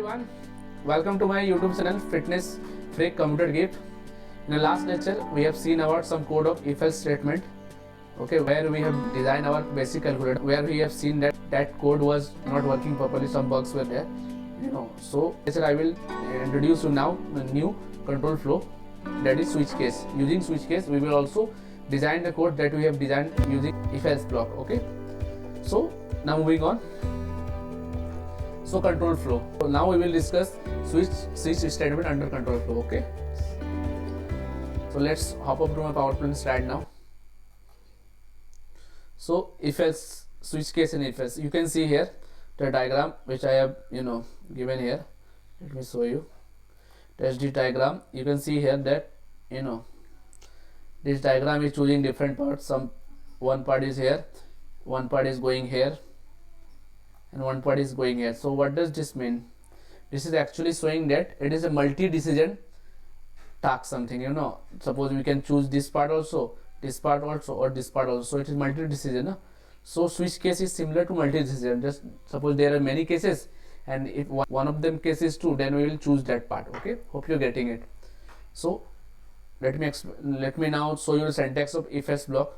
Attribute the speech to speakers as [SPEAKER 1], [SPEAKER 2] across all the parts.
[SPEAKER 1] everyone, welcome to my YouTube channel Fitness Freak Computer Geek. In the last lecture, we have seen about some code of if-else statement. Okay, where we have designed our basic calculator, where we have seen that that code was not working properly, some bugs were there. So I will introduce you now the new control flow, that is switch case. Using switch case, we will also design the code that we have designed using if-else block. Okay, so now moving on. So control flow. So now we will discuss switch statement under control flow. Okay. So let's hop up to my PowerPoint slide now. So if else switch case and if else, you can see here the diagram which I have given here. Let me show you. That's the diagram. You can see here that this diagram is choosing different parts. One part is here, one part is going here, and one part is going here. So what does this mean? This is actually showing that it is a multi-decision task something. Suppose we can choose this part also, this part also, or this part also. So it is multi-decision. So switch case is similar to multi-decision. Just suppose there are many cases, and if one of them case is true, then we will choose that part. Okay, hope you're getting it. So let me now show you the syntax of if-else block.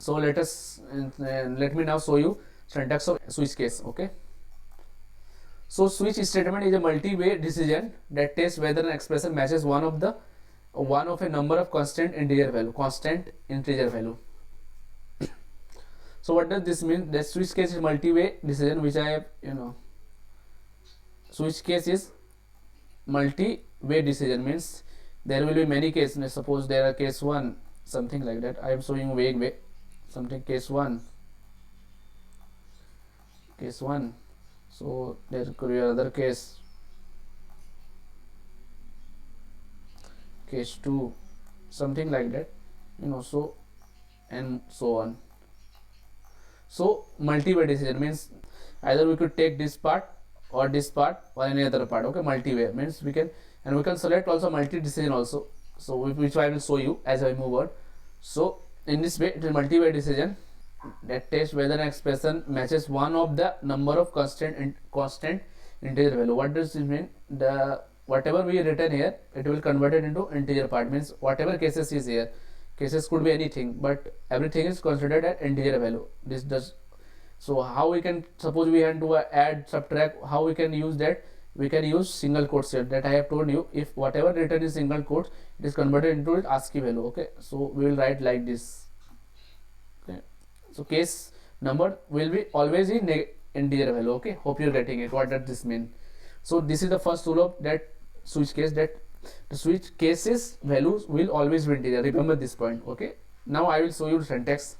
[SPEAKER 1] So let me now show you syntax of switch case. Okay, so switch statement is a multi-way decision that tests whether an expression matches one of a number of constant integer value. So what does this mean? The switch case is multi-way decision, which I have switch case is multi-way decision, means there will be many cases. Suppose there are case 1, something like that. I am showing vague way. Something case 1, so there could be another case 2, something like that, so and so on. So multi-way decision means either we could take this part or any other part. Okay, multi-way means we can select also multi-decision also, so which I will show you as I move on. So in this way, it is multi-way decision that tests whether an expression matches one of the number of constant integer value. What does this mean? Whatever we written here, it will convert it into integer part, means whatever cases is here. Cases could be anything, but everything is considered as integer value. This does. So how we can, suppose we want to add, subtract, how we can use that? We can use single quotes here, that I have told you. If whatever written in single quotes, it is converted into its ASCII value. Okay, so we will write like this. Okay, so case number will be always in integer value. Okay, hope you're getting it. What does this mean? So this is the first rule of that switch case, that the switch cases values will always be integer. Remember this point. Okay, now I will show you the syntax.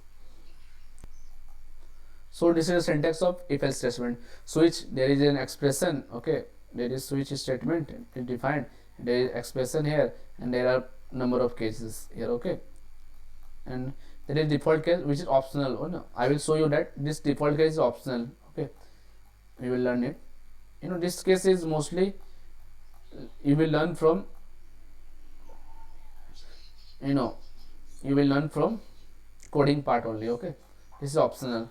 [SPEAKER 1] So this is the syntax of if-else statement. Switch, there is an expression. Okay, there is switch statement is defined, there is expression here, and there are number of cases here. Okay, and there is default case which is optional. Oh no, I will show you that this default case is optional. Okay, we will learn it. This case is mostly you will learn from coding part only. Okay, this is optional,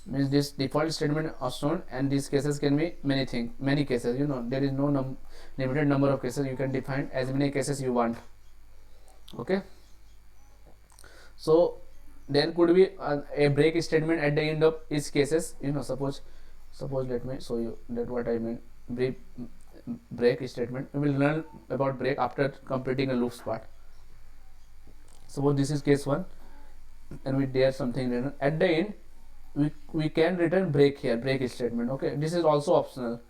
[SPEAKER 1] means this default statement optional, and these cases can be many cases. There is no limited number of cases. You can define as many cases you want. Okay, so there could be a break statement at the end of each cases. Suppose let me show you that what I mean. Break statement, we will learn about break after completing a loops part. Suppose this is case 1, and we dare something written at the end. We can return break here, break statement. Okay, this is also optional.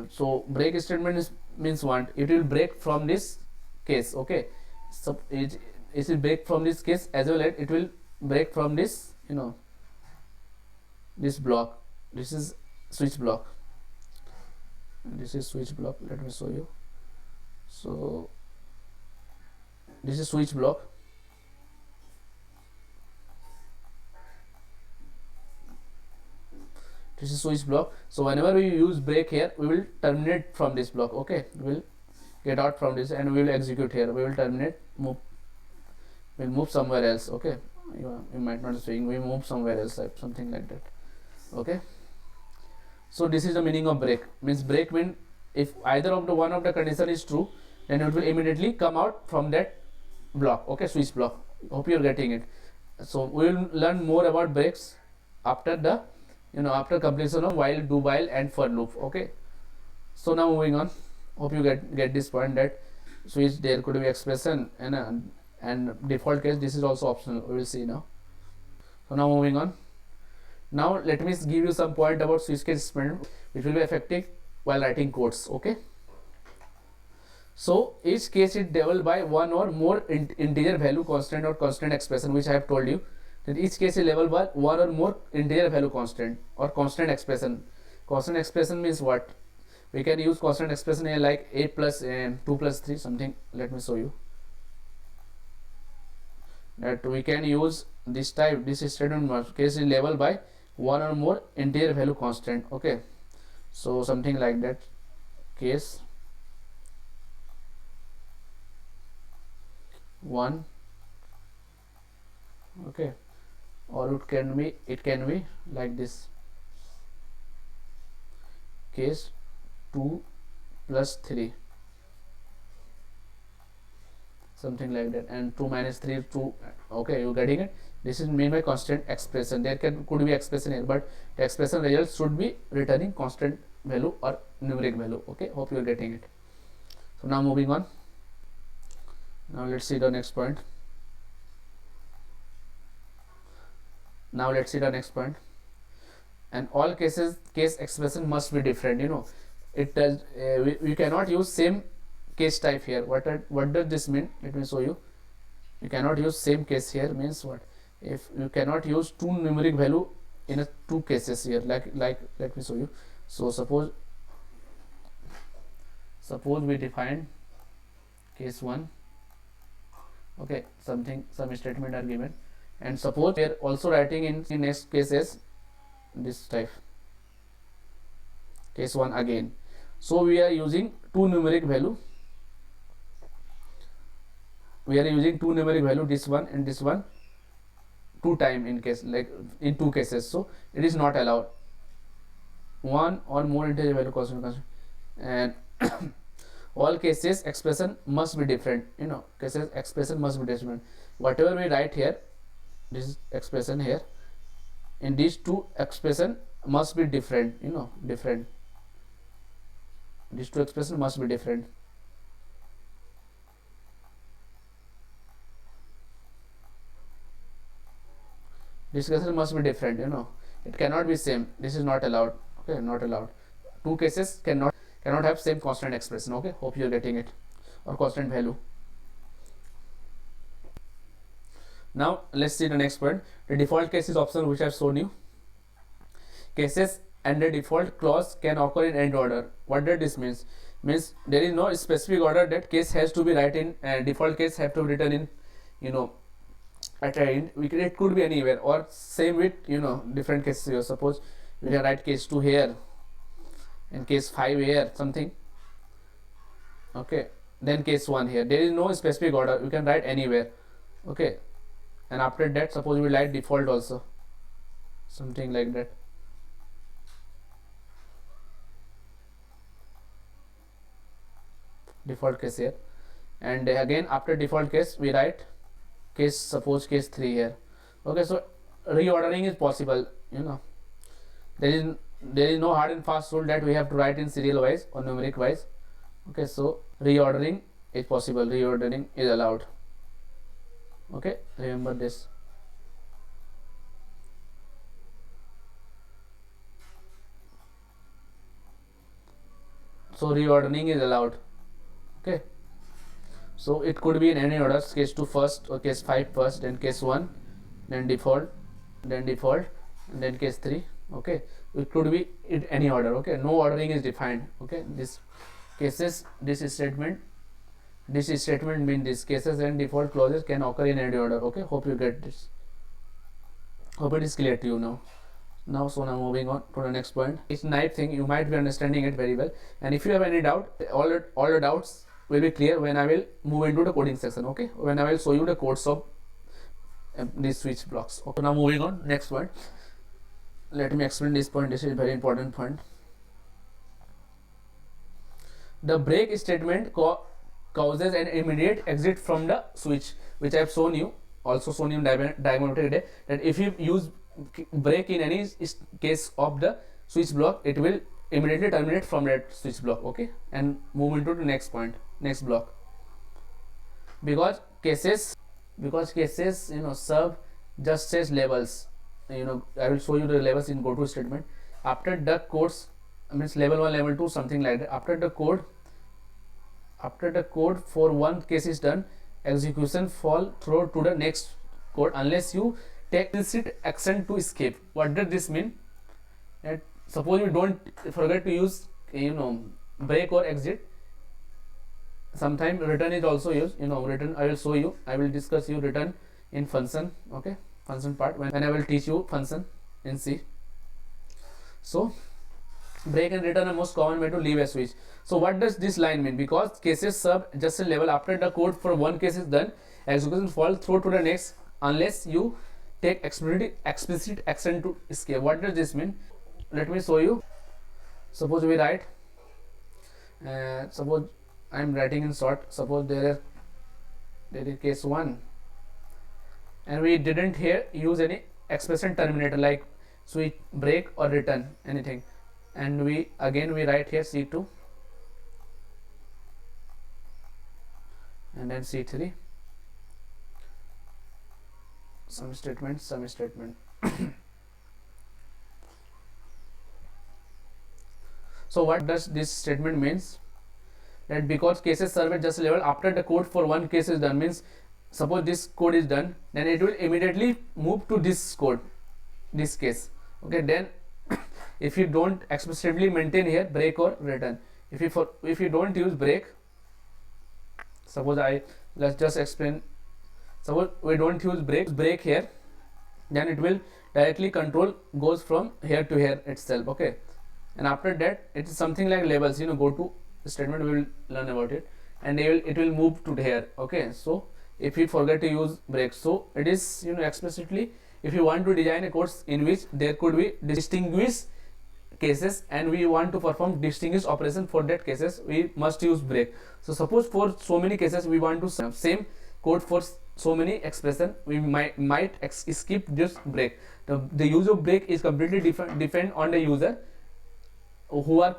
[SPEAKER 1] So break statement means what? It will break from this case. Okay, so it will break from this case as well as it will break from this this block. This is switch block. This is switch block. Let me show you. So this is switch block. This is switch block. So whenever we use break here, we will terminate from this block. Okay, we will get out from this and we will execute here. We will terminate, we'll move somewhere else. Okay, you might not be saying we move somewhere else, something like that. Okay, so this is the meaning of break. Means break mean if either of the one of the condition is true, then it will immediately come out from that block. Okay, switch block. Hope you are getting it. So we will learn more about breaks after the after completion of while, do while and for loop. Okay, so now moving on. Hope you get this point that switch there could be expression and default case this is also optional. We will see now. So now moving on. Now let me give you some point about switch case statement which will be effective while writing codes. Okay, so each case is developed by one or more integer value constant or constant expression, which I have told you that each case is labeled by one or more integer value constant or constant expression. Constant expression means what? We can use constant expression here like a plus 2 plus 3 something. Let me show you that we can use this type. This statement case is labeled by one or more integer value constant. Okay, so something like that. Case 1, okay, or it can be like this. Case 2 plus 3 something like that, and 2 minus 3 2. Okay, you getting it? This is mean by constant expression. There could be expression here, but the expression result should be returning constant value or numeric value. Okay, hope you are getting it. So now moving on. Now let's see the next point. And all cases case expression must be different. It does we cannot use same case type here. What does this mean? Let me show you. You cannot use same case here means what? If you cannot use two numeric value in two cases here, like let me show you. So suppose we define case 1. Okay, some statement are given, and suppose we are also writing in next cases this type, case 1 again. So we are using two numeric value. This one and this one, two time in case like in two cases. So it is not allowed. One or more integer value constant, and all cases expression must be different. Cases expression must be different. Whatever we write here, this expression here, in these two expression must be different. Different. These two expression must be different. This expression must be different. It cannot be same. This is not allowed. Okay, not allowed. Two cases cannot have same constant expression. Okay, hope you are getting it, or constant value. Now let's see the next point. The default case is optional, which I have shown you. Cases and the default clause can occur in any order. What does this means? Means there is no specific order that case has to be written in, default case have to be written in at the end. It could be anywhere, or same with different cases here. Suppose we can write case 2 here and case 5 here something. Okay, then case 1 here. There is no specific order, you can write anywhere. Okay, and after that suppose we write default also, something like that. Default case here, and again after default case we write case, suppose case 3 here. Okay, so reordering is possible. There is no hard and fast rule that we have to write in serial wise or numeric wise. Okay, so reordering is possible, reordering is allowed. Okay, remember this. So reordering is allowed. Okay, so it could be in any order, case 2 first, or case 5 first, then case 1, then default, and then case 3. Okay, it could be in any order. Okay, no ordering is defined. Okay, this cases, this statement means these cases and default clauses can occur in any order. Okay, hope you get this. Hope it is clear to you now. So now moving on to the next point. It's nice thing, you might be understanding it very well, and if you have any doubt, all the doubts will be clear when I will move into the coding section. Okay, when I will show you the codes of these switch blocks. Okay, now moving on, next one. let me explain this point. This is very important point. The break statement causes an immediate exit from the switch, which I have shown you, also shown you in diagrammatic day, that if you use break in any case of the switch block, it will immediately terminate from that switch block. Okay, and move into the next point, next block. Because cases serve just as labels. I will show you the labels in go to statement. After the codes, means level 1, level 2, something like that. After the code for one case is done, execution fall through to the next code unless you take explicit action to escape. What does this mean? That suppose you don't forget to use break or exit. Sometimes return is also used. Return I will show you. I will discuss you return in function. Okay, function part when I will teach you function in C. So break and return are most common way to leave a switch. So what does this line mean? Because cases serve just a level. After the code for one case is done, execution fall through to the next unless you take explicit action to escape. What does this mean? Let me show you. Suppose we write, suppose I am writing in short. Suppose there is case 1 and we didn't here use any expression terminator like switch, break or return, anything, and we write here C2 and then C3, some statement So what does this statement means? That because cases serve at just level, after the code for one case is done, means suppose this code is done, then it will immediately move to this code, this case. Okay, then if you don't explicitly maintain here break or return, if you don't use break, suppose let's just explain. Suppose we don't use break here, then it will directly control goes from here to here itself. Okay, and after that it is something like labels. Go to statement, we will learn about it, and it will move to here. Okay, so if you forget to use break, so it is explicitly, if you want to design a course in which there could be distinguished cases and we want to perform distinguished operation for that cases, we must use break. So suppose for so many cases we want to same code for so many expression, we might skip this break. The use of break is completely depend on the user who are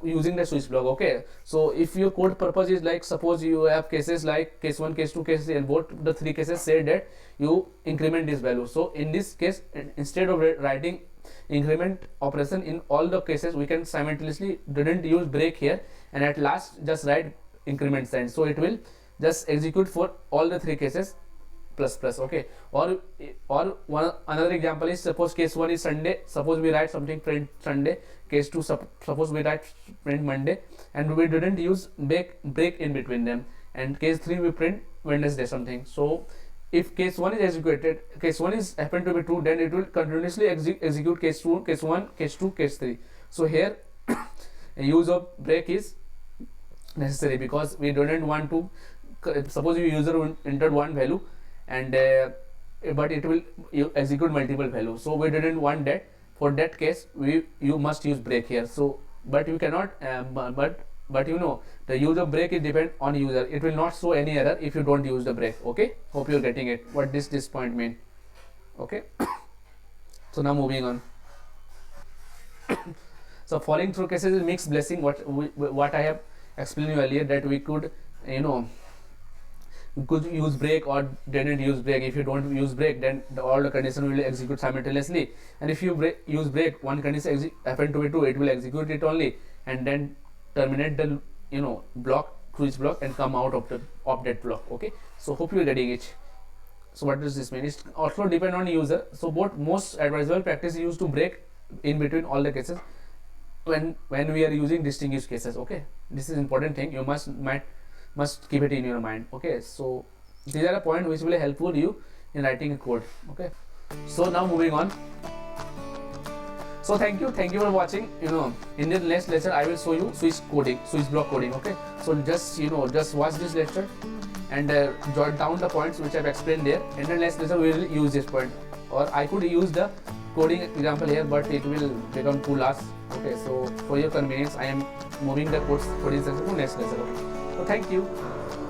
[SPEAKER 1] using the switch block. Okay, so if your code purpose is like, suppose you have cases like case 1, case 2, case 3, and both the three cases say that you increment this value. So in this case, instead of writing increment operation in all the cases, we can simultaneously didn't use break here and at last just write increment sign. So it will just execute for all the three cases plus. Okay, or another example is, suppose case 1 is Sunday, suppose we write something print Sunday. Case 2, suppose we write print Monday, and we didn't use break in between them, and case 3 we print Wednesday something. So if case 1 is executed, case 1 is happen to be true, then it will continuously execute case 2, case 1, case 2, case 3. So here a use of break is necessary because we don't want to, suppose your user entered one value and but it will execute multiple values, so we didn't want that. For that case you must use break here. So but you cannot but the use of break is depend on user. It will not show any error if you don't use the break. Okay, hope you're getting it, what this point mean. Okay. So now moving on. So falling through cases is mixed blessing, what I have explained you earlier, that we could could use break or didn't use break. If you don't use break, then all the condition will execute simultaneously, and if you use break, one condition happen to be true, it will execute it only and then terminate the block, switch block, and come out of that block. Okay, so hope you are getting it. So what does this mean? It also depend on user. So both most advisable practice is used to break in between all the cases when we are using distinguished cases. Okay, this is important thing, you must keep it in your mind. Okay, so these are the points which will helpful you in writing a code. Okay, so now moving on. So thank you for watching. In the next lecture I will show you switch block coding. Okay, so just watch this lecture and jot down the points which I have explained there. In the next lecture we will use this point, or I could use the coding example here, but it will become too large. Okay, so for your convenience I am moving the codes coding section to next lesson. Okay, so thank you.